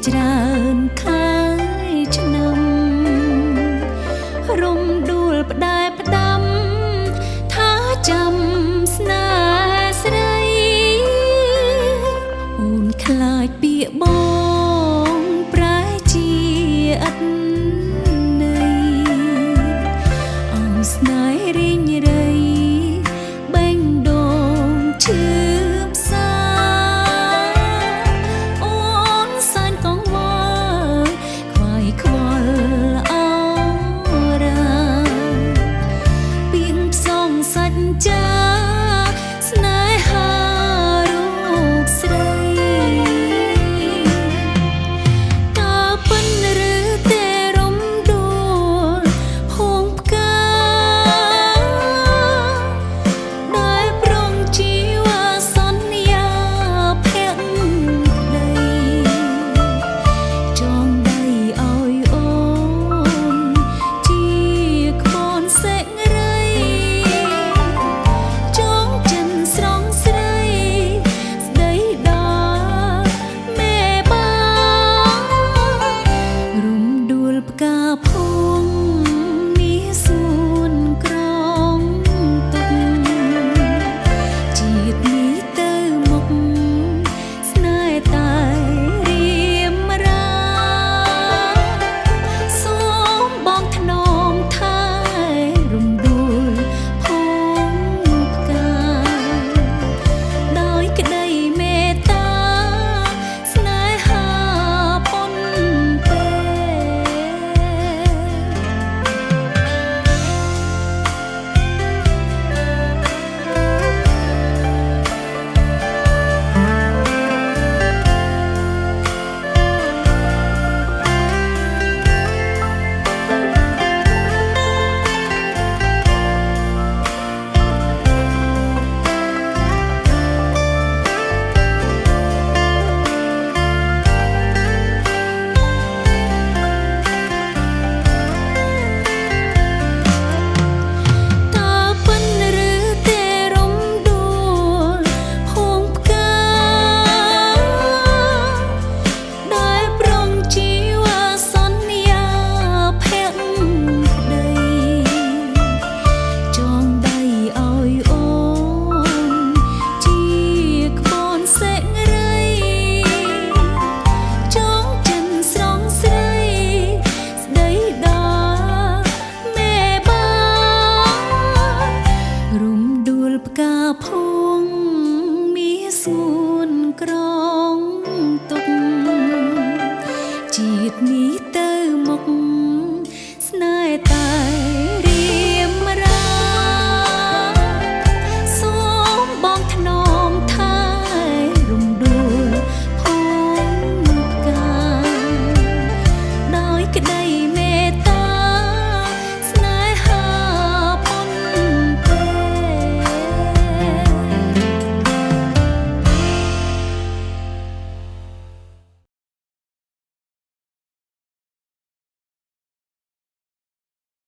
ច្រើនខែឆ្នាំរំដួលផ្ដែផ្ដាំថាចាំស្នេហ៍ស្រីអូនខ្លាចពាក្យបងប្រែជាឥតន័យអងស្នេហ៍រីងរៃបេងដូងឈឺផ្សាអូនសាញ់កងវល់ខ្វាយខ្វល់អរាពីងផ្សងសាច់ចាស្នេហារូបស្រីតើពិនឬទេរំដួលហួងផ្កាដែលប្រងជីវសន្យាភក្តីចងដៃឲ្យអូនជាក្បូនសេរីចងចិនស្រងស្រីស្ដីដល់មេបារំដួលផ្កាភួងមាសសួនក្រងទុកជាតិនេះទៅមុខស្នេហ៍តែរៀមរាសូមបងថ្នមថែរំដួលភួងផ្កាដោយក្តីមេត្តាស្នេហាប៉ុនពេ តើពិនឬទេរំដួលហួងផ្កាដែលប្រងជីវសន្យាភក្តីចងដៃឲ្យអូនជាក្បូនសេរីចងចិនស្រងស្រីស្ដីដល់មេបារំដួលផ្កាភួងមាសសួនក្រង